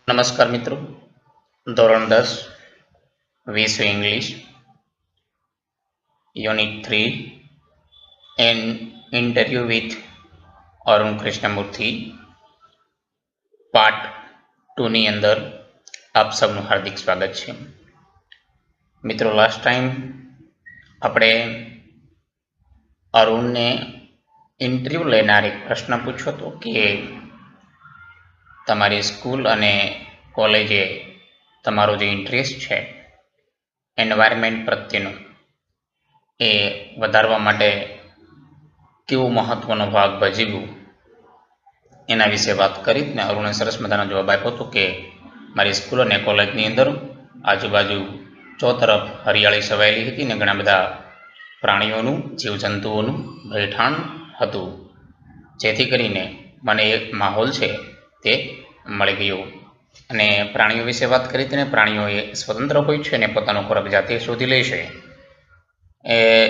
નમસ્કાર મિત્રો. ધોરણ 10 વિષય English unit 3 an interview with Arun Krishnamurthy part 2 ની અંદર આપ સૌનું હાર્દિક સ્વાગત છે. મિત્રો, લાસ્ટ ટાઈમ આપણે અરુણને ઇન્ટરવ્યુ લેનાર એક પ્રશ્ન પૂછ્યો હતો કે તમારી સ્કૂલ અને કોલેજે તમારો જે ઇન્ટરેસ્ટ છે એન્વાયરમેન્ટ પ્રત્યેનો એ વધારવા માટે કેવો મહત્વનો ભાગ ભજવ્યું એના વિશે વાત કરી ને અરુણે સરસ મજાનો જવાબ આપ્યો હતો કે મારી સ્કૂલ અને કોલેજની અંદર આજુબાજુ ચોતરફ હરિયાળી છવાયેલી હતી ને ઘણા બધા પ્રાણીઓનું જીવજંતુઓનું રહેઠાણ હતું, જેથી કરીને મને એક માહોલ છે તે મળી ગયો. અને પ્રાણીઓ વિશે વાત કરી તેને પ્રાણીઓ એ સ્વતંત્ર હોય છે અને પોતાનો ખોરાક જાતે શોધી લે છે.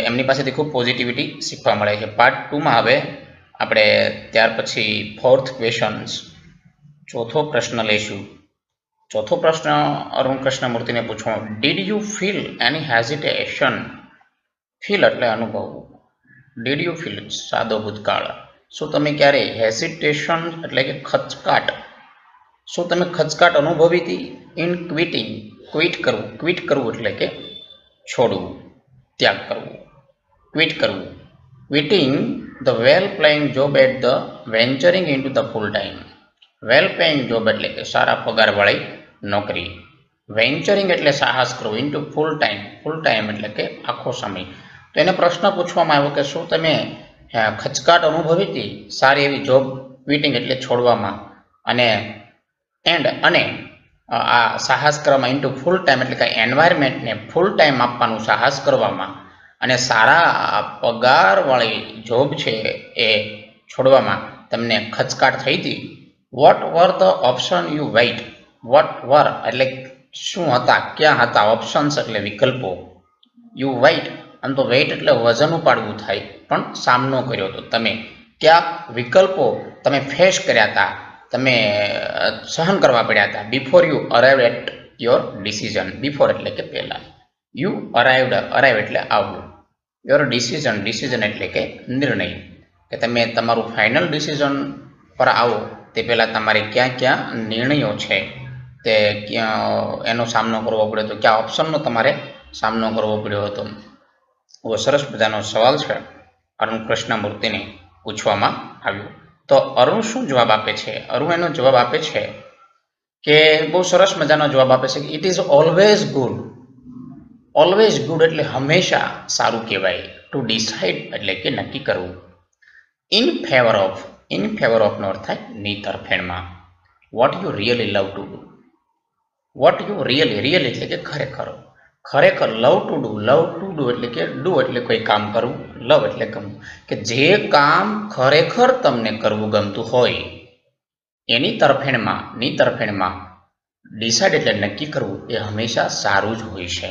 એમની પાસેથી ખૂબ પોઝિટિવિટી શીખવા મળે છે. પાર્ટ 2માં હવે આપણે ત્યાર પછી ફોર્થ ક્વેશ્ચન્સ ચોથો પ્રશ્ન લઈશું. ચોથો પ્રશ્ન અરુણ કૃષ્ણમૂર્તિને પૂછો, did you feel any hesitation? Feel એટલે અનુભવવું. ડીડ યુ ફીલ સાદો ભૂતકાળ. શું તમે ક્યારે હેઝિટેશન એટલે કે ખચકાટ, શું તમે ખચકાટ અનુભવી હતી? ઇન ક્વિટિંગ, ક્વિટ કરવું. ક્વિટ કરવું એટલે કે છોડવું, ત્યાગ કરવું, ક્વિટ કરવું. Quitting the well playing job at the venturing in to the full time. Well paying job એટલે કે સારા પગારવાળી નોકરી. વેન્ચરિંગ એટલે સાહસ કરવું. ઇન ટુ ફૂલ ટાઈમ એટલે કે આખો સમય. તો એને પ્રશ્ન પૂછવામાં આવ્યો કે શું તમે ખચકાટ અનુભવી હતી સારી એવી જોબ ક્વિટિંગ એટલે છોડવામાં અને આ સાહસ કરવામાં, ઇન્ટુ ફૂલ ટાઈમ એટલે કે એન્વાયરમેન્ટને ફૂલ ટાઈમ આપવાનું સાહસ કરવામાં અને સારા પગારવાળી જોબ છે એ છોડવામાં તમને ખચકાટ થઈ હતી? What were the option you weight? What were એટલે શું હતા, ક્યાં હતા? ઓપ્શન્સ એટલે વિકલ્પો. યુ વેઇટ, આમ તો વેઇટ એટલે વજન ઉપાડવું થાય, પણ સામનો કર્યો હતો તમે. કયા વિકલ્પો તમે ફેસ કર્યા હતા, તમે સહન કરવા પડ્યા હતા? Before you arrive at your decision. Before એટલે કે પહેલાં. યુ અરાઇવ એટલે આવવું. યોર ડિસિઝન એટલે કે નિર્ણય, કે તમે તમારું ફાઇનલ ડિસિઝન પર આવો તે પહેલાં તમારે ક્યાં ક્યાં નિર્ણયો છે તે એનો સામનો કરવો પડ્યો હતો, કયા ઓપ્શનનો તમારે સામનો કરવો પડ્યો હતો? એવો સરસ મજાનો સવાલ છે અરુણ કૃષ્ણમૂર્તિને પૂછવામાં આવ્યો. તો અરુણ શું જવાબ આપે છે? અરુણ એનો જવાબ આપે છે કે બહુ સરસ મજાનો જવાબ આપે છે કે it is always good. Always good એટલે હંમેશા સારું કહેવાય. ટુ ડિસાઇડ એટલે કે નક્કી કરવું. ઇન ફેવર ઓફ નો અર્થ થાય ની તરફેણમાં. What you really love to do. What you really એટલે કે ખરેખર લવ ટુ ડુ એટલે કે ડુ એટલે કોઈ કામ કરવું, લવ એટલે ગમવું, કે જે કામ ખરેખર તમને કરવું ગમતું હોય એની તરફેણમાં ડિસાઇડ એટલે નક્કી કરવું એ હંમેશા સારું જ હોય છે.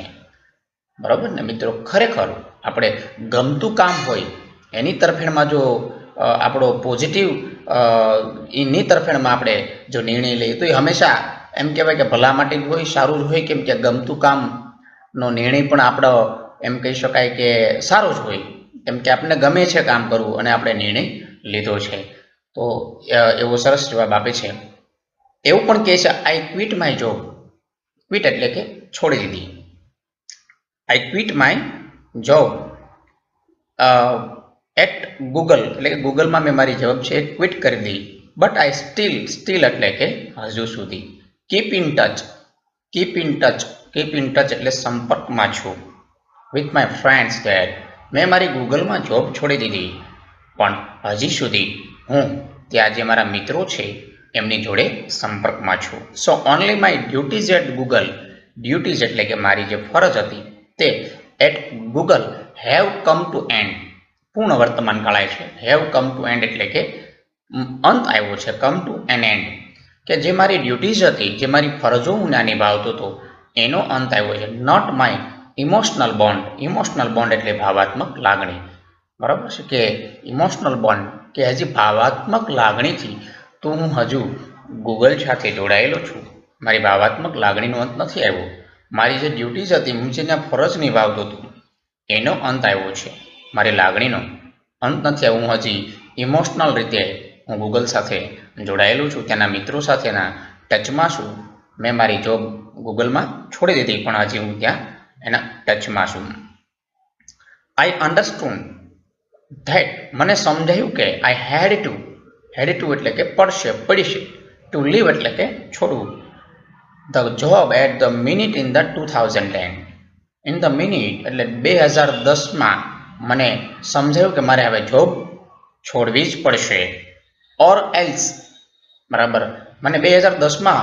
બરાબર ને મિત્રો? ખરેખર આપણે ગમતું કામ હોય એની તરફેણમાં જો આપણો પોઝિટિવ એની તરફેણમાં આપણે જો નિર્ણય લઈએ તો એ હંમેશા એમ કહેવાય કે ભલા માટે જ હોય, સારું જ હોય. કેમ કે ગમતું કામનો નિર્ણય પણ આપણો એમ કહી શકાય કે સારો જ હોય, કેમ કે આપણને ગમે છે કામ કરવું અને આપણે નિર્ણય લીધો છે. તો એવો સરસ જવાબ આપે છે. એવું પણ કહે છે, I quit my job. Quit એટલે કે છોડી દીધી. I quit my job at Google એટલે કે ગૂગલમાં મેં મારી જોબ છે એ ક્વિટ કરી દીધી. બટ આઈ સ્ટીલ એટલે કે હજુ સુધી. કીપ ઇન ટચ એટલે સંપર્કમાં છું. With my friends there. મેં મારી ગૂગલમાં જોબ છોડી દીધી પણ હજી સુધી હું ત્યાં જે મારા મિત્રો છે એમની જોડે સંપર્કમાં છું. So only my duties at Google. Duties એટલે કે મારી જે ફરજ હતી તે at Google have come to end. પૂર્ણ વર્તમાન કાળાય છે. હેવ કમ ટુ એન્ડ એટલે કે અંત આવ્યો છે. કમ ટુ એન એન્ડ, કે જે મારી ડ્યુટીઝ હતી, જે મારી ફરજો હું ત્યાં નિભાવતો હતો એનો અંત આવ્યો છે. નોટ માય ઇમોશનલ બોન્ડ એટલે ભાવાત્મક લાગણી. બરાબર છે? કે ઇમોશનલ બોન્ડ કે હજી ભાવાત્મક લાગણીથી તો હું હજુ ગૂગલ સાથે જોડાયેલો છું. મારી ભાવાત્મક લાગણીનો અંત નથી આવ્યો. મારી જે ડ્યુટીઝ હતી, હું જે ત્યાં ફરજ નિભાવતો હતો, એનો અંત આવ્યો છે. મારી લાગણીનો અંત નથી આવ્યો. હું હજી ઇમોશનલ રીતે હું ગૂગલ સાથે જોડાયેલું છું, ત્યાંના મિત્રો સાથેના ટચમાં છું. મેં મારી જોબ ગૂગલમાં છોડી દીધી, પણ હજી હું ત્યાં એના ટચમાં છું. આઈ અન્ડરસ્ટુન્ડ ધેટ, મને સમજાયું કે આઈ હેડ ટુ એટલે કે પડીશે, ટુ લીવ એટલે કે છોડવું, the job at the minute in the 2010. In the minute એટલે 2010માં મને સમજાયું કે મારે હવે જોબ છોડવી જ પડશે. ઓર એલ્સ, બરાબર, મને 2010માં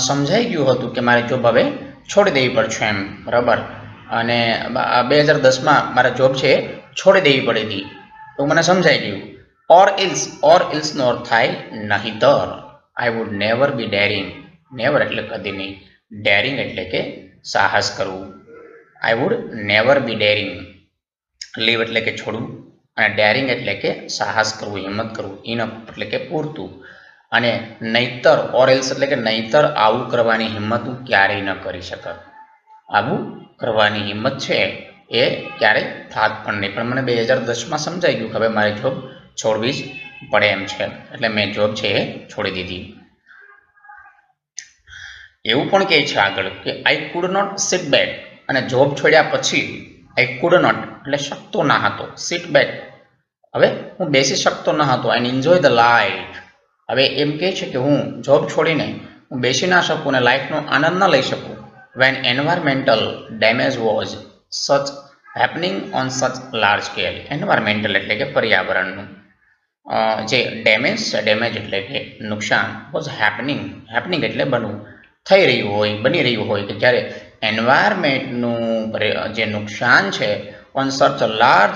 સમજાઈ ગયું હતું કે મારે જોબ હવે છોડી દેવી પડશે એમ, બરાબર. અને 2010માં મારે જોબ છે છોડી દેવી પડી હતી, તો મને સમજાઈ ગયું. ઓર ઇલ્સનો અર્થ થાય નહીતર. I would never be daring, never એટલે કદી નહીં, ડેરિંગ એટલે કે સાહસ કરવું. I would never be daring, leave એટલે કે છોડવું, અને ડેરિંગ એટલે કે સાહસ કરવું, હિંમત કરવું. ઇનફ એટલે કે પૂરતું. અને નહીતર, ઓર એલ્સ એટલે કે નહીતર આવું કરવાની હિંમત હું ક્યારેય ન કરી શકત. આવું કરવાની હિંમત છે એ ક્યારેય થાત પણ નહીં. પણ મને 2010માં સમજાઈ ગયું કે હવે મારે જોબ છોડવી જ પડે એમ છે, એટલે મેં જોબ છે એ છોડી દીધી. એવું પણ કહે છે આગળ કે I could not sit back, અને જોબ છોડ્યા પછી આઈ કુડ નોટ એટલે શકતો ના હતો, સિટ બેક હવે હું બેસી શકતો ન હતો, એન્ડ એન્જોય ધ લાઈફ. હવે એમ કહે છે કે હું જોબ છોડીને હું બેસી ના શકું અને લાઈફનો આનંદ ન લઈ શકું. When environmental damage was such happening on such large scale. Environmental એટલે કે પર્યાવરણનું જે ડેમેજ છે, ડેમેજ એટલે કે નુકસાન, વોઝ હેપનિંગ એટલે બનવું, થઈ રહ્યું હોય, બની રહ્યું હોય, કે જ્યારે એન્વાયરમેન્ટનું જે નુકસાન છે ઓન સચ લાર્જ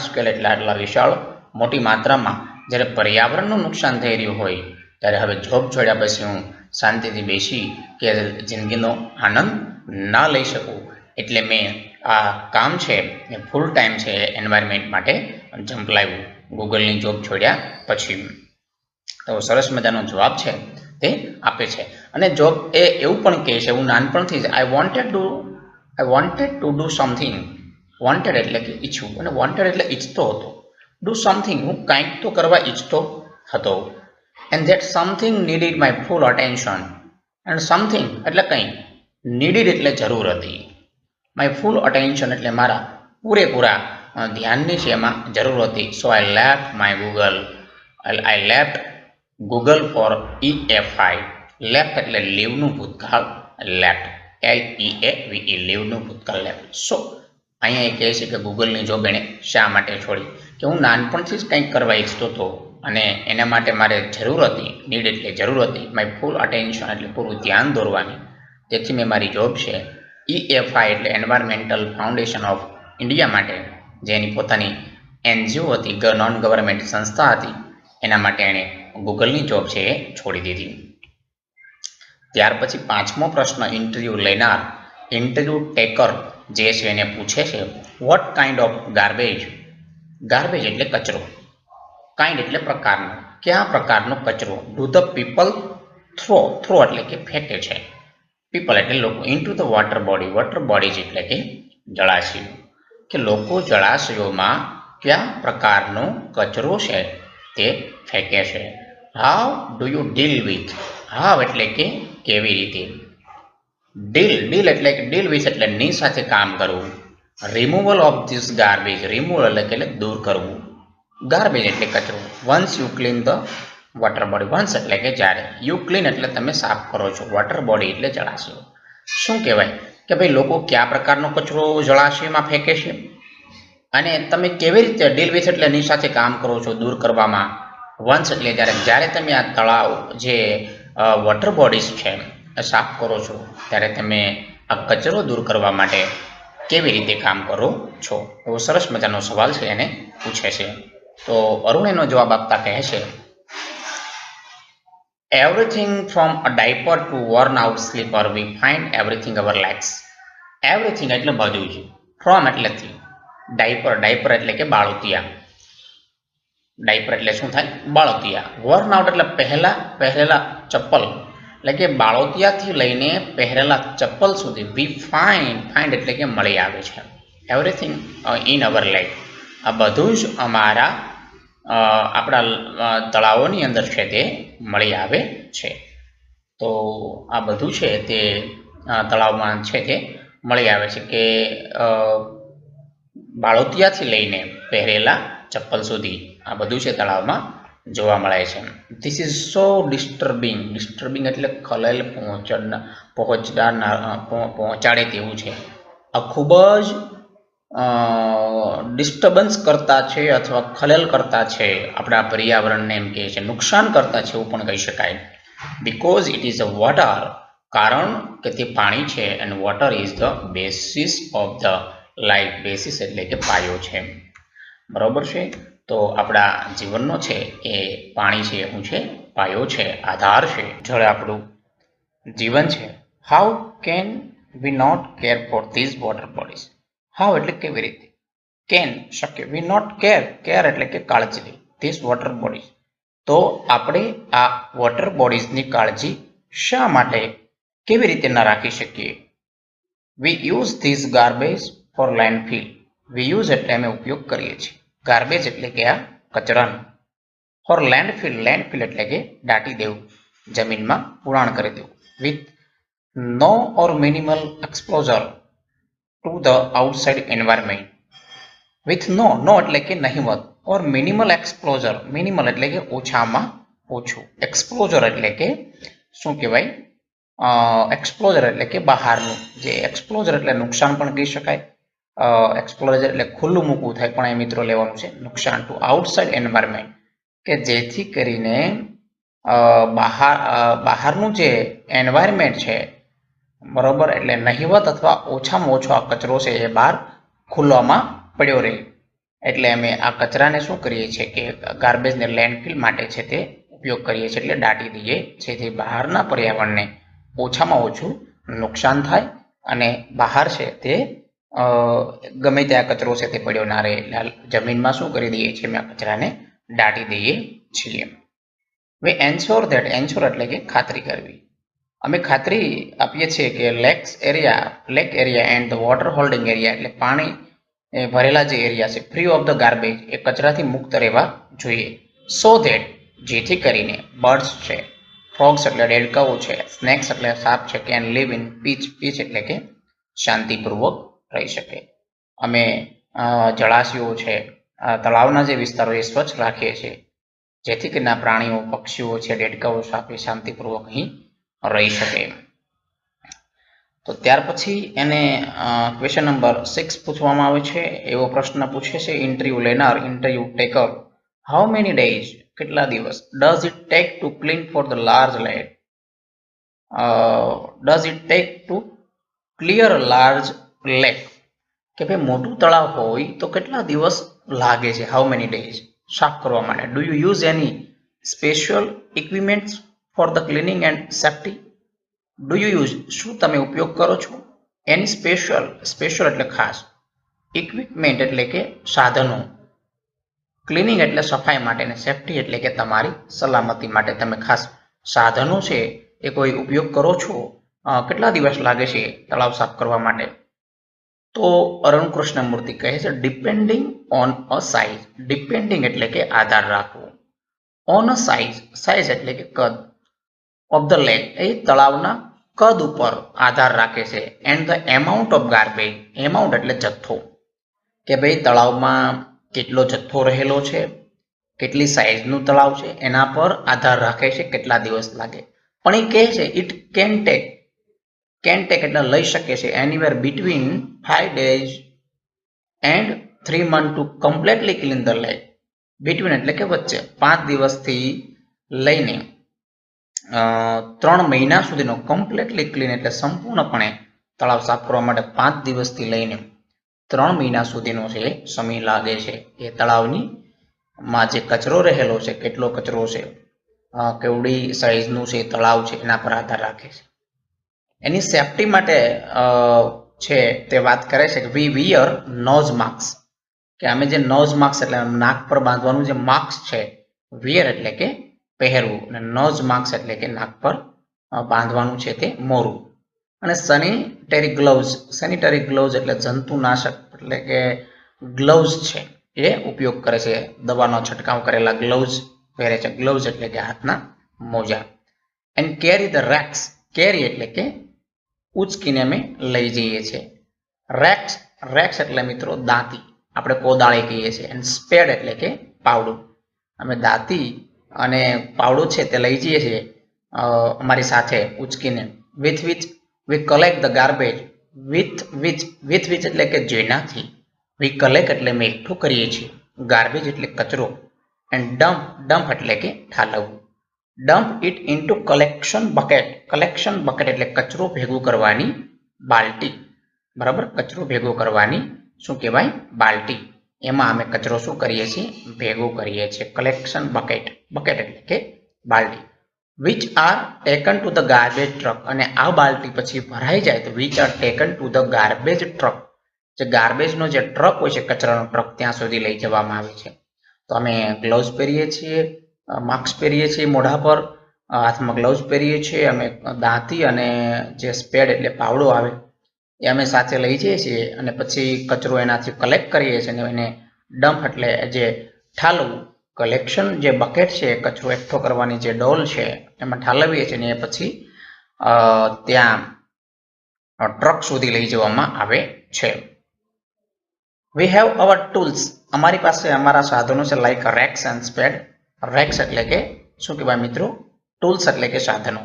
સ્કેલ એટલે આટલા વિશાળ મોટી માત્રામાં જ્યારે પર્યાવરણનું નુકસાન થઈ રહ્યું હોય, ત્યારે હવે જોબ છોડ્યા પછી હું શાંતિથી બેસી કે જિંદગીનો આનંદ ના લઈ શકું, એટલે મેં આ કામ છે એ ફૂલ ટાઈમ છે એન્વાયરમેન્ટ માટે ઝંપલાવ્યું ગૂગલની જોબ છોડ્યા પછી. તો સરસ મજાનો જવાબ છે તે આપે છે. અને જોબ એ એવું પણ કહે છે, હું નાનપણથી જ I wanted to do something. Wanted એટલે કે ઈચ્છવું, અને વોન્ટેડ એટલે ઈચ્છતો હતો. ડુ સમથિંગ, હું કંઈક તો કરવા ઈચ્છતો હતો. And that something needed my full attention. And something એટલે કંઈ, નીડેડ એટલે જરૂર હતી, માય ફૂલ અટેન્શન એટલે મારા પૂરેપૂરા ધ્યાનની છે એમાં જરૂર હતી. So I left Google for EFI. Left એટલે લીવનું ભૂતકાળ, લેફ્ટ LEAVE, લીવનું ભૂતકાળ લેફ્ટ. સો અહીંયા એ કહે છે કે ગૂગલની જોબ એણે શા માટે છોડી, કે હું નાનપણથી જ કંઈક કરવા ઈચ્છતો હતો અને એના માટે મારે જરૂર હતી, નીડ એટલે જરૂર હતી, માય ફૂલ અટેન્શન એટલે પૂરું ધ્યાન દોરવાની, તેથી મેં મારી જોબ છે EFI એટલે એન્વાયરમેન્ટલ ફાઉન્ડેશન ઓફ ઇન્ડિયા માટે, જે એની પોતાની NGO હતી, નોન ગવર્મેન્ટ સંસ્થા હતી, એના માટે એણે ગૂગલની જોબ છે એ છોડી દીધી. ત્યાર પછી 5મો પ્રશ્ન, ઇન્ટરવ્યૂ લેનાર, ઇન્ટરવ્યૂ ટેકર જે છે એને પૂછે છે what kind of garbage. Garbage એટલે કચરો, કાઇન્ડ એટલે પ્રકારનો, કયા પ્રકારનો કચરો. ડુ ધ પીપલ થ્રો એટલે કે ફેંકે છે, પીપલ એટલે લોકો, ઇન્ટુ ધ વોટર બોડીઝ એટલે કે જળાશયો, કે લોકો જળાશયોમાં કયા પ્રકારનો કચરો છે તે ફેંકે છે. How do you deal with. How એટલે કે કેવી રીતે. ડીલ એટલે કે ડીલ વિથ એટલે ની સાથે કામ કરવું. Removal of this garbage, removal એટલે કે દૂર કરવું, ગાર્બેજ એટલે કચરો. Once you clean the water body, once એટલે કે જ્યારે, યુ ક્લીન એટલે તમે સાફ કરો છો, વોટર બોડી એટલે જળાશયો. શું કહેવાય કે ભાઈ લોકો કયા પ્રકારનો કચરો જળાશયમાં ફેંકે છે અને તમે કેવી રીતે, ડીલ વિથ એટલે ની સાથે કામ કરો છો દૂર કરવામાં. વન્સ એટલે જ્યારે તમે આ તળાવ જે વોટર બોડીઝ છે સાફ કરો છો, ત્યારે તમે આ કચરો દૂર કરવા માટે કેવી રીતે કામ કરો છો. એવો સરસ મજાનો સવાલ છે એને પૂછે છે. તો અરુણ એનો જવાબ આપતા કહે છે everything from a diaper to worn out slipper we find everything our lakes. Everything એટલે બધું જ, ફ્રોમ એટલેથી, ડાયપર એટલે કે બાળોતિયા, ડાયપર એટલે શું થાય, બાળોતિયા. વર્ન આઉટ એટલે પહેરેલા ચપ્પલ, એટલે કે બાળોતિયાથી લઈને પહેરેલા ચપ્પલ સુધી વી ફાઇન્ડ એટલે કે મળી આવે છે. એવરીથિંગ ઇન અવર લાઈફ, આ બધું જ આપણા તળાવોની અંદર છે તે મળી આવે છે. તો આ બધું છે તે તળાવમાં છે તે મળી આવે છે કે બાળોતિયાથી લઈને પહેરેલા ચપ્પલ સુધી આ બધું છે તળાવમાં જોવા મળે છે. ધીસ ઇઝ સો ડિસ્ટર્બિંગ એટલે ખલેલ પહોંચાડે તેવું છે. આ ખૂબ જ ડિસ્ટર્બન્સ કરતા છે અથવા ખલેલ કરતા છે આપણા પર્યાવરણને, એમ કહે છે નુકસાન કરતા છે એવું પણ કહી શકાય. Because it is a water, કારણ કે તે પાણી છે, and water is the basis of the life. Basis એટલે કે પાયો છે, બરોબર છે. તો આપણા જીવનનો છે એ પાણી છે, શું છે? પાયો છે, આધાર છે. જળ આપણું જીવન છે. How can we not care for these water bodies? How એટલે કેવી રીતે, કેન શક્ય, વી નોટ કેર એટલે કે કાળજી લે, ધીઝ વોટર બોડીઝ, તો આપણે આ વોટર બોડીઝની કાળજી શા માટે, કેવી રીતે ન રાખી શકીએ? We use these garbage for landfill. We use એટલે અમે ઉપયોગ કરીએ છીએ, ગાર્બેજ એટલે કે આ કચરાનો, ફોર લેન્ડફિલ એટલે કે દાટી દેવું, જમીનમાં પુરાણ કરી દેવું. With no or minimal exposure to the outside environment. With no એટલે કે નહિવત, ઓર મિનિમલ એક્સપોઝર, મિનિમલ એટલે કે ઓછામાં ઓછું, એક્સપોઝર એટલે કે શું કહેવાય, એક્સપ્લોઝર એટલે કે બહારનું, જે એક્સપ્લોઝર એટલે નુકસાન પણ કહી શકાય, એક્સપ્લોઝર એટલે ખુલ્લું મૂકવું થાય, પણ એ મિત્રો લેવાનું છે નુકસાન, ટુ આઉટસાઇડ એન્વાયરમેન્ટ, કે જેથી કરીને બહારનું જે એન્વાયરમેન્ટ છે, બરોબર, એટલે નહિવત અથવા ઓછામાં ઓછો આ કચરો છે એ બહાર ખુલ્લામાં પડ્યો રહે. એટલે અમે આ કચરાને શું કરીએ છીએ કે ગાર્બેજને લેન્ડફિલ માટે છે તે ઉપયોગ કરીએ છીએ, એટલે દાટી દઈએ, જેથી બહારના પર્યાવરણને ઓછામાં ઓછું નુકસાન થાય અને બહાર છે તે ગમે ત્યાં કચરો છે તે પડ્યો ના રહે. એટલે જમીનમાં શું કરી દઈએ છીએ, અમે આ કચરાને દાટી દઈએ છીએ. વે એન્શ્યોર ધેટ, એન્શ્યોર એટલે કે ખાતરી કરવી, અમે ખાતરી આપીએ છીએ કે lake area and the water holding area, એટલે પાણી ભરેલા જે એરિયા છે, ફ્રી ઓફ ધ ગાર્બેજ, એ કચરાથી મુક્ત રહેવા જોઈએ. સો ધેટ જેથી કરીને બર્ડ્સ છે, ફ્રોગ્સ એટલે દેડકાઓ છે, સ્નેક્સ એટલે સાપ છે, કેન લીવ ઇન પીચ એટલે કે શાંતિપૂર્વક રહી શકે. અમે જળાશયો છે, તળાવના જે વિસ્તારો એ સ્વચ્છ રાખીએ છીએ, જેથી કરીને પ્રાણીઓ, પક્ષીઓ છે, દેડકાઓ, સાપ એ શાંતિપૂર્વક અહીં રહી શકે. તો ત્યાર પછી એને ક્વેશ્ચન નંબર 6 પૂછવામાં આવે છે. એવો પ્રશ્ન પૂછે છે, ઇન્ટરવ્યુ લેનાર, interview taker, how many days, કેટલા દિવસ, does it take to clean for the large lake, does it take to clear large lake, કે ભાઈ મોટું તળાવ હોય તો કેટલા દિવસ લાગે છે, હાઉ મેની ડેઝ સાફ કરવા માટે. Do you use any special equipments for the cleaning and safety? Do you use, શું તમે ઉપયોગ કરો છો, એની સ્પેશિયલ એટલે ખાસ, ઇક્વિપમેન્ટ એટલે કે સાધનો, ક્લિનિંગ એટલે સફાઈ માટે, અને સેફ્ટી એટલે કે તમારી સલામતી માટે તમે ખાસ સાધનો છે એ કોઈ ઉપયોગ કરો છો. કેટલા દિવસ લાગે છે તળાવ સાફ કરવા માટે? તો અરુણ કૃષ્ણમૂર્તિ કહે છે, depending on a size. Depending એટલે કે આધાર રાખવો, ઓન અ સાઇઝ એટલે કે કદ, ઓફ ધ લેક એ તળાવના કદ ઉપર આધાર રાખે છે, and the amount of garbage, amount એટલે જથ્થો, કે ભાઈ તળાવમાં કેટલો જથ્થો રહેલો છે, કેટલી સાઇઝનું તળાવ છે, એના પર આધાર રાખે છે કેટલા દિવસ લાગે. પણ એ કહે છે ઇટ કેન ટેક એટલે લઈ શકે છે, anywhere between 5 days and 3 months two completely clean the lake. Between એટલે કે વચ્ચે, 5 દિવસથી લઈને 3 મહિના સુધીનો, કમ્પ્લીટલી ક્લીન એટલે સંપૂર્ણપણે તળાવ સાફ કરવા માટે 5 દિવસથી લઈને 3 મહિના સુધીનો છે સમય લાગે છે. એ તળાવની માં જે કચરો રહેલો છે, કેટલો કચરો છે, કેવડી સાઈઝનું છે તળાવ છે, એના પર આધાર રાખે છે. એની સેફટી માટે છે તે વાત કરે છે કે વી વિયર નોઝ માસ્ક, કે અમે જે નોઝ માસ્ક એટલે નાક પર બાંધવાનું જે માસ્ક છે, વિયર એટલે કે પહેરવું, અને નોઝ માસ્ક એટલે કે નાક પર બાંધવાનું છે તે મોરું. અને સેનિટરી ગ્લોવ્સ એટલે જંતુનાશક એટલે કે ગ્લવ્સ છે એ ઉપયોગ કરે છે. દવાનો છંટકાવ કરેલા ગ્લવ્સ પહેરે છે. ગ્લવ્સ એટલે કે હાથના મોજા. And carry the rakes. Carry એટલે કે ઉચકીને અમે લઈ જઈએ છીએ. રેક્સ એટલે મિત્રો દાંતી, આપણે કોદાળી કહીએ છીએ. એન્ડ સ્પેડ એટલે કે પાવડું. અમે દાંતી અને પાવડું છે તે લઈ જઈએ છીએ અમારી સાથે ઉચકીને. With which we collect the garbage. With which એટલે કે જેનાથી. વી કલેક્ટ એટલે અમે એકઠું કરીએ છીએ. ગાર્બેજ એટલે કચરો. એન્ડ ડમ્પ એટલે કે ઠાલવવું. Dump it into collection bucket. Collection bucket એટલે કચરો ભેગું કરવાની બાલટી. બરાબર, કચરો ભેગો કરવાની શું કહેવાય? બાલટી. એમાં અમે કચરો શું કરીએ છીએ? ભેગું કરીએ છીએ. Collection bucket. બકેટ એટલે કે બાલટી. Which are taken to the garbage truck. અને આ બાલટી પછી ભરાઈ જાય તો which are taken to the garbage truck. જે ગાર્બેજનો જે ટ્રક હોય છે, કચરાનો ટ્રક, ત્યાં સુધી લઈ જવામાં આવે છે. તો અમે ગ્લવ્સ પહેરીએ છીએ, માસ્ક પહેરીએ છીએ મોઢા પર, હાથમાં ગ્લવ્સ પહેરીએ છીએ. અમે દાંતી અને જે સ્પેડ એટલે પાવડો આવે એ અમે સાથે લઈ જઈએ છીએ. અને પછી કચરો એનાથી કલેક્ટ કરીએ છીએ. અને એને ડમ્પ એટલે જે ઠાલવું. કલેક્શન જે બકેટ છે, કચરો એકઠો કરવાની જે ડોલ છે, એમાં ઠાલવીએ છીએ. અને એ પછી ત્યાં ટ્રક સુધી લઈ જવામાં આવે છે. We have our tools. અમારી પાસે અમારા સાધનો છે. Like rakes and spade. Rakes એટલે કે શું કહેવાય મિત્રો? ટૂલ્સ એટલે કે સાધનો.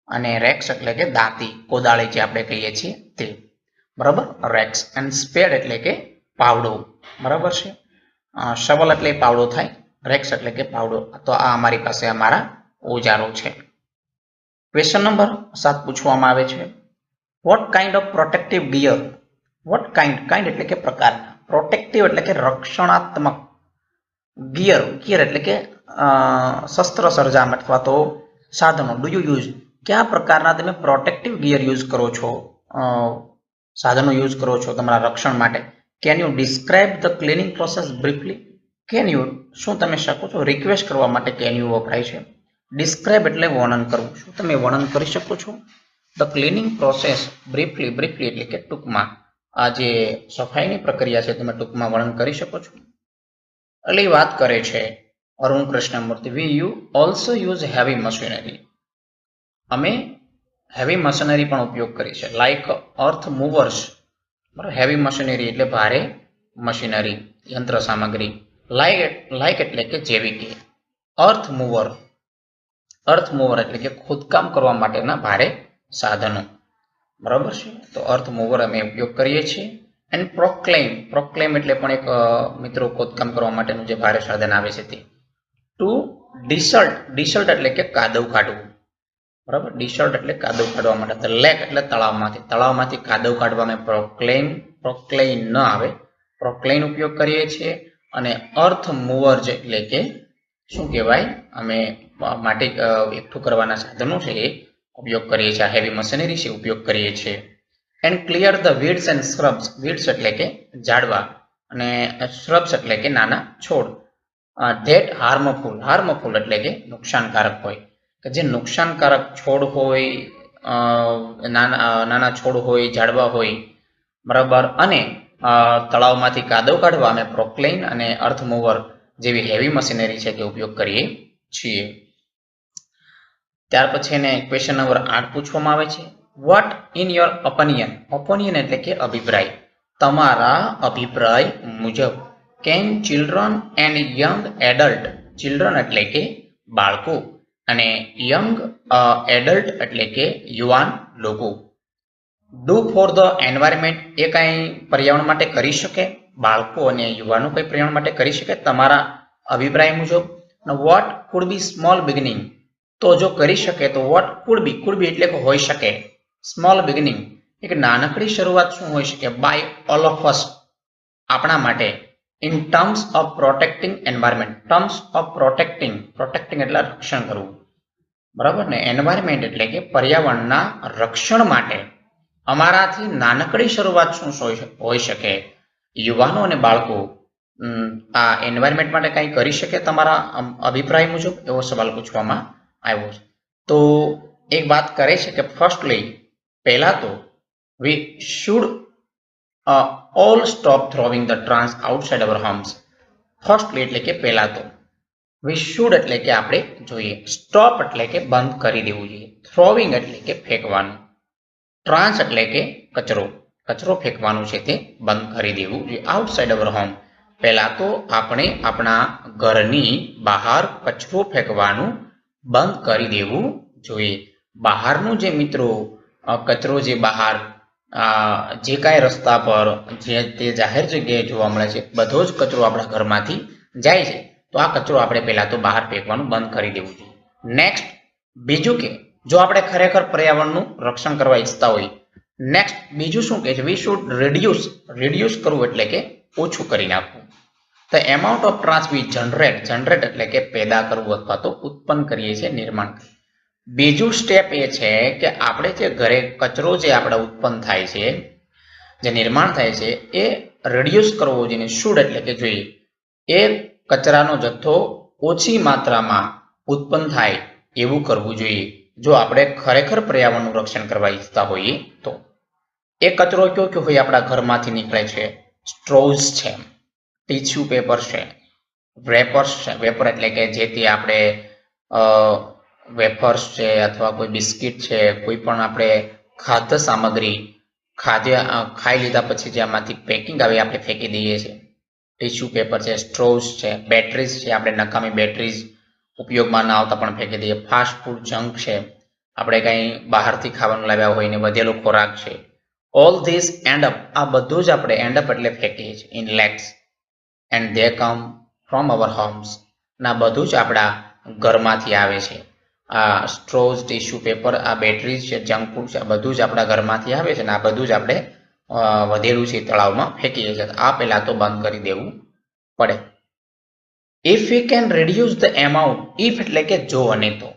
અને રેક્સ એટલે કે દાંતી, કોદાળી જે આપણે કહીએ છીએ તે. બરાબર, રેક્સ. એન્ડ સ્પેડ એટલે કે પાવડો. બરાબર છે. શવલ એટલે પાવડો થાય. રેક્સ એટલે કે પાવડો. તો આ અમારી પાસે અમારા ઓજારો છે. ક્વેશ્ચન નંબર 7 પૂછવામાં આવે છે. What kind of protective gear. What kind એટલે કે પ્રકારના. પ્રોટેક્ટિવ એટલે કે રક્ષણાત્મક. ગિયર એટલે કે શસ્ત્ર સરંજામ અથવા તો સાધનો. Do you use. કયા પ્રકારના તમે પ્રોટેક્ટિવ ગિયર યુઝ કરો છો? સાધનો યુઝ કરો છો તમારા રક્ષણ માટે. Can you describe the cleaning process briefly. Can you શું તમે શકો છો? રિક્વેસ્ટ કરવા માટે કેન યુ વપરાય છે. ડિસ્ક્રાઇબ એટલે વર્ણન કરવું. શું તમે વર્ણન કરી શકો છો ધ ક્લિનિંગ પ્રોસેસ બ્રીફલી. એટલે કે ટૂંકમાં આ જે સફાઈની પ્રક્રિયા છે તમે ટૂંકમાં વર્ણન કરી શકો છો. એટલે વાત કરે છે Arun Krishnamurthy. We you also use heavy machinery. અમે હેવી મશીનરી પણ ઉપયોગ કરી છે. Like earth movers. બરાબર, હેવી મશીનરી એટલે ભારે મશીનરી, યંત્ર સામગ્રી. લાઈક એટલે કે જેવી કે. અર્થ મૂવર એટલે કે ખોદકામ કરવા માટેના ભારે સાધનો. બરાબર છે. તો અર્થ મૂવર અમે ઉપયોગ કરીએ છીએ. એન્ડ પ્રોક્લેમ એટલે પણ એક મિત્રો ખોદકામ કરવા માટેનું જે ભારે સાધન આવે છે તે. ટુ ડિસલ્ટ એટલે કે કાદવ કાઢવું. બરાબર, ડિસલ્ટ એટલે કાદવ કાઢવા માટે. લેક એટલે તળાવમાંથી કાદવ કાઢવા અમે પ્રોક્લેઇન ન આવે, પ્રોક્લેઇન ઉપયોગ કરીએ છીએ. અને અર્થ મૂવર્સ એટલે કે શું કહેવાય? અમે માટી એકઠું કરવાના સાધનો છે એ ઉપયોગ કરીએ છીએ. હેવી મશીનરી છે ઉપયોગ કરીએ છીએ. And clear the weeds and shrubs. Weeds એટલે કે ઝાડવા અને શ્રબ્સ એટલે કે નાના છોડ. ધેટ હાર્મફુલ એટલે કે નુકસાનકારક હોય. કે જે નુકસાનકારક છોડ હોય, નાના છોડ હોય, ઝાડવા હોય. બરાબર. અને તળાવમાંથી કાદવ કાઢવા અમે પ્રોક્લેઇન અને અર્થ મૂવર જેવી હેવી મશીનરી છે તે ઉપયોગ કરીએ છીએ. ત્યાર પછી એને ક્વેશ્ચન નંબર 8 પૂછવામાં આવે છે. વોટ ઇન યોર ઓપિનિયન એટલે કે અભિપ્રાય. તમારા અભિપ્રાય મુજબ can children and young adult. Children એટલે કે બાળકો અને યંગ એડલ્ટ એટલે કે યુવાન લોકો. Do for the environment. એ કાંઈ પર્યાવરણ માટે કરી શકે? બાળકો અને યુવાનો કંઈ પર્યાવરણ માટે કરી શકે તમારા અભિપ્રાય મુજબ? What could be small beginning. તો જો કરી શકે તો વોટ કુડ બી એટલે કે હોઈ શકે. સ્મોલ બિગિનિંગ એક નાનકડી શરૂઆત શું હોઈ શકે? બાય ઓલ ઓફ અસ, આપણા માટે. In terms of protecting environment. Terms of protecting એટલે રક્ષણ કરવું. બરાબર ને. એન્વાયરમેન્ટ એટલે કે પર્યાવરણના રક્ષણ માટે અમારાથી નાનકડી શરૂઆત શું હોઈ શકે? યુવાનો અને બાળકો આ એન્વાયરમેન્ટ માટે કંઈ કરી શકે તમારા અભિપ્રાય મુજબ? એવો સવાલ પૂછવામાં આવ્યો છે. તો એક વાત કરે છે કે ફર્સ્ટલી પહેલા તો we should all stop throwing the trash outside our homes. Firstly એટલે કે પહેલા તો વી શુડ એટલે કે આપણે જોઈએ, સ્ટોપ એટલે કે બંધ કરી દેવું જોઈએ, થ્રોવિંગ એટલે કે ફેંકવાનું, ટ્રાન્સ એટલે કે કચરો, કચરો ફેંકવાનું છે તે બંધ કરી દેવું જોઈએ. આઉટસાઇડ અવર હોમ પહેલા તો આપણે આપણા ઘરની બહાર કચરો ફેંકવાનું બંધ કરી દેવું જોઈએ. બહારનું જે મિત્રો કચરો જે બહાર જે કાંઈ રસ્તા પર જે તે જાહેર જગ્યાએ જોવા મળે છે બધો જ કચરો આપણા ઘરમાંથી જાય છે, તો આ કચરો આપણે પહેલા તો બહાર ફેંકવાનું બંધ કરી દેવું જોઈએ. નેક્સ્ટ બીજું કે જો આપણે ખરેખર પર્યાવરણનું રક્ષણ કરવા ઈચ્છતા હોય, નેક્સ્ટ બીજું શું કહે છે, વી શુડ રિડ્યુસ કરવું એટલે કે ઓછું કરી નાખવું. The amount of trash we generate એટલે કે પેદા કરવું અથવા તો ઉત્પન્ન કરીએ છીએ, નિર્માણ. બીજું સ્ટેપ એ છે કે આપણે જે ઘરે કચરો જે આપણે ઉત્પન્ન થાય છે, જે નિર્માણ થાય છે એ રિડ્યુસ કરવો જોઈએ. શુડ એટલે કે જોઈએ, એ કચરાનો જથ્થો ઓછી માત્રામાં ઉત્પન્ન થાય એવું કરવું જોઈએ જો આપણે ખરેખર પર્યાવરણનું રક્ષણ કરવા ઈચ્છતા હોઈએ તો. એ કચરો કયો કયો હોય આપણા ઘરમાંથી નીકળે છે, સ્ટ્રોઝ છે, ટીશ્યુ પેપર છે, વેપર્સ છે. વેપર એટલે કે જેથી આપણે વેફર્સ છે અથવા કોઈ બિસ્કિટ છે, કોઈ પણ આપણે ખાદ્ય સામગ્રી ખાઈ લીધા પછી જેમાંથી પેકિંગ આવે આપણે ફેંકી દઈએ છીએ, ટીશ્યુ પેપર છે, સ્ટ્રોઝ છે, બેટરીઝ છે, આપણે નકામી બેટરીઝ ઉપયોગમાં ના આવતા પણ ફેંકી દઈએ, ફાસ્ટ ફૂડ જંક છે, આપણે કંઈ બહારથી ખાવાનું લાવ્યા હોય ને વધેલો ખોરાક છે. ઓલ ધીસ એન્ડ અપ, આ બધું જ આપણે એન્ડ અપ એટલે ફેંકીએ છીએ in lakes and they come from our homes. ના બધું જ આપણા ઘરમાંથી આવે છે. આ સ્ટ્રોઝ, ટીશ્યુ પેપર, આ બેટરીઝ છે, જંક ફૂડ છે, આ બધું જ આપણા ઘરમાંથી આવે છે ને આ બધું જ આપણે વધેલું છે તળાવમાં ફેંકીએ છીએ. આ પહેલાં તો બંધ કરી દેવું પડે. If we can reduce the amount, if એટલે કે જો અને તો,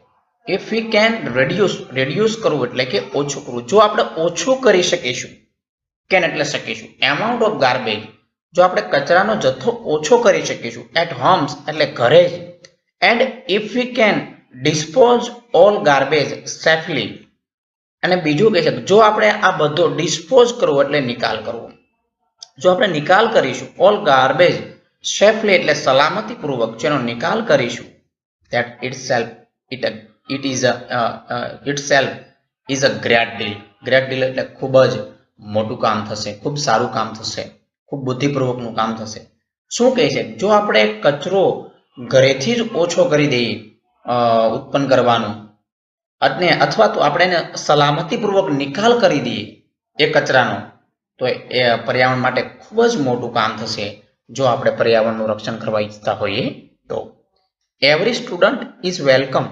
ઇફ વી કેન રિડ્યુસ કરવું એટલે કે ઓછું કરવું, જો આપણે ઓછું કરી શકીશું, કેન એટલે શકીશું, એમાઉન્ટ ઓફ ગાર્બેજ, જો આપણે કચરાનો જથ્થો ઓછો કરી શકીશું એટ હોમ્સ એટલે ઘરે જ, and if we can dispose all garbage safely, અને બીજું કહે છે જો આપણે આ બધો ડિસ્પોઝ કરવો એટલે નિકાલ કરવો, જો આપણે નિકાલ કરીશું ઓલ ગાર્બેજ સેફલી એટલે સલામતી પૂર્વક જેનો નિકાલ કરીશું, that itself is a great deal. Great deal એટલે ખૂબ જ મોટું કામ થશે, ખૂબ સારું કામ થશે, ખૂબ બુદ્ધિપૂર્વકનું કામ થશે. શું કહે છે, જો આપણે કચરો ઘરેથી જ ઓછો કરી દઈએ ઉત્પન્ન કરવાનું, અને અથવા તો આપણે એને સલામતીપૂર્વક નિકાલ કરી દઈએ એ કચરાનો, તો એ પર્યાવરણ માટે ખૂબ જ મોટું કામ થશે જો આપણે પર્યાવરણનું રક્ષણ કરવા ઈચ્છતા હોઈએ તો. એવરી સ્ટુડન્ટ ઇઝ વેલકમ,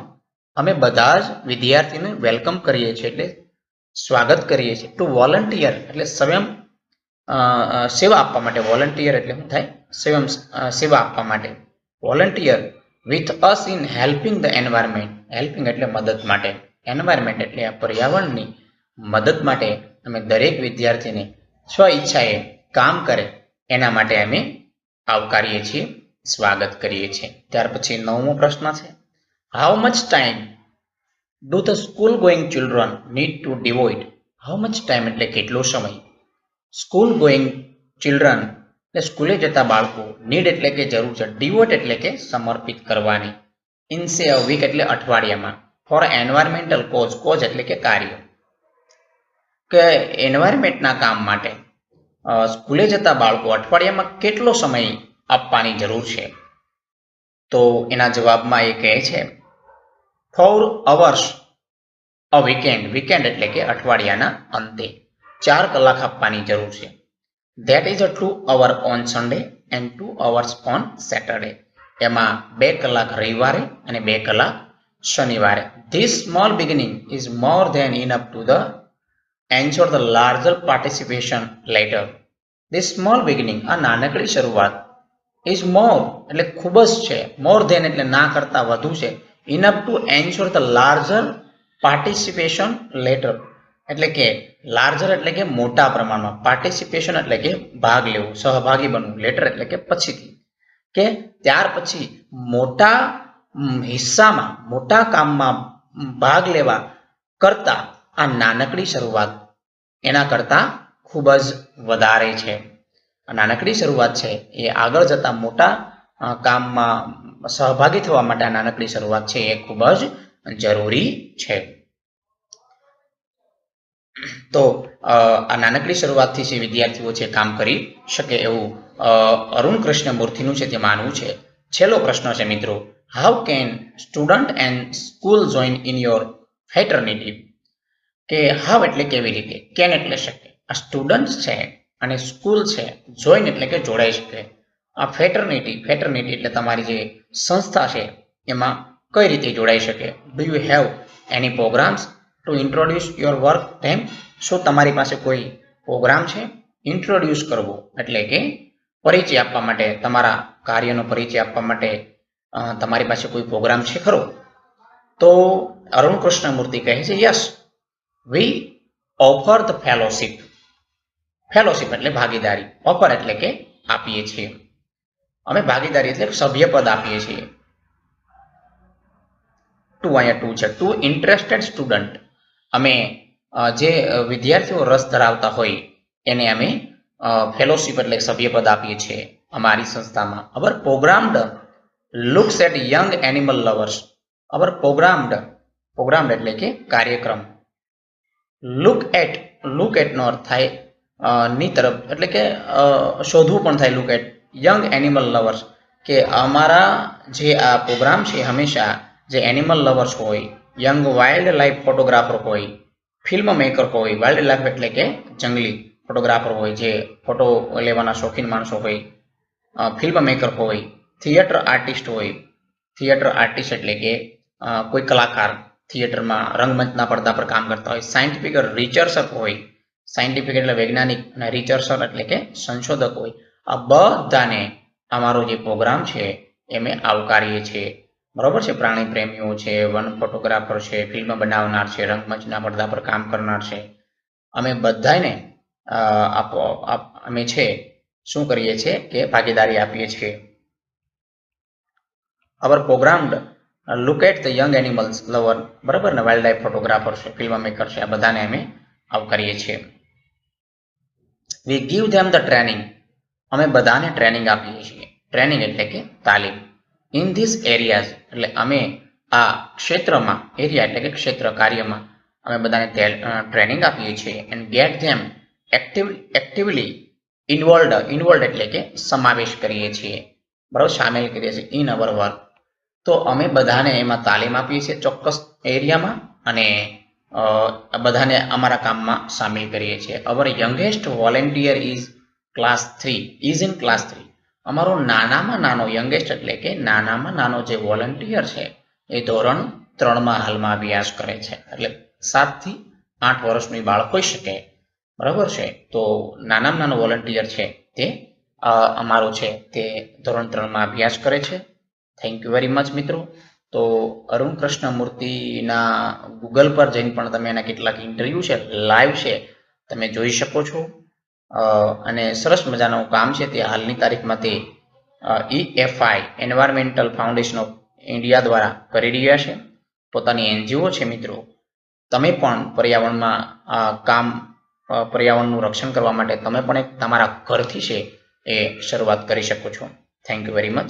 અમે બધા જ વિદ્યાર્થીને વેલકમ કરીએ છીએ એટલે સ્વાગત કરીએ છીએ. ટુ વોલન્ટિયર એટલે સ્વયં સેવા આપવા માટે, વોલન્ટિયર એટલે શું થાય, સ્વયં સેવા આપવા માટે. Volunteer with us in helping the environment, helping એટલે મદદ માટે, એન્વાયરમેન્ટ એટલે આ પર્યાવરણની મદદ માટે અમે દરેક વિદ્યાર્થીને સ્વ ઈચ્છાએ કામ કરે એના માટે અમે આવકારીએ છીએ, સ્વાગત કરીએ છીએ. ત્યાર પછી 9મો પ્રશ્ન છે, how much time do the school going children need to devote, how much time એટલે કેટલો સમય, સ્કૂલ ગોઈંગ ચિલ્ડ્રન એટલે સ્કૂલે જતા બાળકો, નીડ એટલે કે જરૂર છે, ડિવોટ એટલે કે સમર્પિત કરવાની, ઇન સે અ વીક એટલે અઠવાડિયામાં, ફોર એન્વાયરમેન્ટલ કોઝ એટલે કે કાર્ય, કે એન્વાયરમેન્ટના કામ માટે સ્કૂલે જતા બાળકો અઠવાડિયામાં કેટલો સમય આપવાની જરૂર છે, તો એના જવાબમાં એ કહે છે 4 hours અ વીકેન્ડ, વીકેન્ડ એટલે કે અઠવાડિયાના અંતે 4 કલાક આપવાની જરૂર છે. That is a 2 hours on Sunday and 2 hours on Saturday, એમાં 2 કલાક રવિવારે અને 2 કલાક શનિવારે. This small beginning is more than enough to the ensure the larger participation later. This small beginning, આ નાનકડી શરૂઆત, ઇઝ મોર એટલે ખૂબ જ છે, મોર ધેન એટલે ના કરતા વધુ છે, enough to ensure the larger participation letter એટલે કે લાર્જર એટલે કે મોટા પ્રમાણમાં, પાર્ટિસિપેશન એટલે કે ભાગ લેવો, સહભાગી બનવું, લેટર એટલે કે પછીથી, કે ત્યાર પછી મોટા હિસ્સામાં, મોટા કામમાં ભાગ લેવા કરતા આ નાનકડી શરૂઆત એના કરતા ખૂબ જ વધારે છે. આ નાનકડી શરૂઆત છે એ આગળ જતા મોટા કામમાં સહભાગી થવા માટે આ નાનકડી શરૂઆત છે એ ખૂબ જ જરૂરી છે. તો આ નાનકડી શરૂઆતથી જે વિદ્યાર્થીઓ છે કામ કરી શકે એવું અરુણ કૃષ્ણમૂર્તિનું છે તે માનવું છે. છેલ્લો પ્રશ્ન છે મિત્રો, how can student and school join in your fraternity? કે હાવ એટલે કેવી રીતે, કેન એટલે શકે, આ સ્ટુડન્ટ છે અને સ્કૂલ છે, જોઈન એટલે કે જોડાઈ શકે. આ ફેટર્નિટી એટલે તમારી જે સંસ્થા છે એમાં કઈ રીતે જોડાઈ શકે. Do you have any programs to introduce your work them? શું તમારી પાસે કોઈ પ્રોગ્રામ છે? ઇન્ટ્રોડ્યુસ કરવો એટલે કે પરિચય આપવા માટે, તમારા કાર્યનો પરિચય આપવા માટે તમારી પાસે કોઈ પ્રોગ્રામ છે ખરો? તો અરુણ કૃષ્ણમૂર્તિ કહે છે yes, V offer the fellowship. Fellowship એટલે ભાગીદારી, ઓફર એટલે કે આપીએ છીએ. અમે ભાગીદારી એટલે સભ્યપદ આપીએ છીએ. અહીંયા ટુ છે, ટુ ઇન્ટરેસ્ટેડ સ્ટુડન્ટ. અમે જે વિદ્યાર્થીઓ રસ ધરાવતા હોય એને અમે ફેલોશિપ એટલે સભ્યપદ આપીએ છીએ અમારી સંસ્થામાં. Our programmed looks at young animal lovers. Our programmed એટલે કે કાર્યક્રમ. લુક એટ નો અર્થ થાય ની તરફ, એટલે કે શોધવું પણ થાય. Look at young animal lovers, કે અમારા જે આ પ્રોગ્રામ છે હંમેશા જે એનિમલ લવર્સ હોય, યંગ વાઇલ્ડ લાઈફ ફોટોગ્રાફર હોય, ફિલ્મ મેકર હોય, વાઇલ્ડ લાઈફ એટલે કે જંગલી ફોટોગ્રાફર હોય, જે ફોટો લેવાના શોખીન માણસો હોય, ફિલ્મ મેકર હોય, થિયેટર આર્ટિસ્ટ હોય. થિયેટર આર્ટિસ્ટ એટલે કે કોઈ કલાકાર થિયેટરમાં રંગમંચના પડદા પર કામ કરતા હોય. સાયન્ટિફિક રિસર્ચર હોય, સાયન્ટિફિક એટલે વૈજ્ઞાનિક, અને રિસર્ચર એટલે કે સંશોધક હોય. આ બધાને અમારો જે પ્રોગ્રામ છે એ અમે આવકારીએ છીએ. બરોબર છે. પ્રાણી પ્રેમીઓ છે, વન ફોટોગ્રાફર છે, ફિલ્મ બનાવનાર છે, રંગમંચના પડદા પર કામ કરનાર છે, અમે બધાને અમે છે શું કરીએ છીએ કે ભાગીદારી આપીએ છીએ. Our programmed look at the young animals lover, બરાબર ને, વાઇલ્ડ લાઈફ ફોટોગ્રાફર છે, ફિલ્મ મેકર છે, આ બધાને અમે આવકારીએ છીએ. We give them the training. અમે બધાને ટ્રેનિંગ આપીએ છીએ. ટ્રેનિંગ એટલે કે તાલીમ. ઇન ધીસ એરિયાઝ એટલે અમે આ ક્ષેત્રમાં, એરિયા એટલે કે ક્ષેત્ર, કાર્યમાં અમે બધાને ટ્રેનિંગ આપીએ છીએ. And gate them actively involved એટલે કે સમાવેશ કરીએ છીએ, બરાબર, સામેલ કરીએ છીએ ઇન અવર વર્ક. તો અમે બધાને એમાં તાલીમ આપીએ છીએ ચોક્કસ એરિયામાં, અને બધાને અમારા કામમાં સામેલ કરીએ છીએ. Our youngest volunteer is in class 3. અમારો નાનામાં નાનો, યંગેસ્ટ એટલે કે નાનામાં નાનો જે વોલેન્ટિયર છે એ ધોરણ 3માં હાલમાં અભ્યાસ કરે છે. એટલે 7 થી 8 વર્ષનું બાળક હોઈ શકે, બરાબર છે. તો નાનામાં નાનો વોલેન્ટિયર છે તે અમારો છે તે ધોરણ 3માં અભ્યાસ કરે છે. થેન્ક યુ વેરી મચ મિત્રો. તો અરુણ કૃષ્ણમૂર્તિના ગૂગલ પર જઈને પણ તમે એના કેટલાક ઇન્ટરવ્યૂ છે, લાઈવ છે, તમે જોઈ શકો છો. અને સરસ મજાનું કામ છે તે હાલની તારીખમાં તે EFI environmental foundation of India દ્વારા કરી રહ્યા છે. પોતાની NGO છે મિત્રો. તમે પણ પર્યાવરણનું રક્ષણ કરવા માટે તમે પણ એક તમારા ઘરથી છે એ શરૂઆત કરી શકો છો. Thank you very much.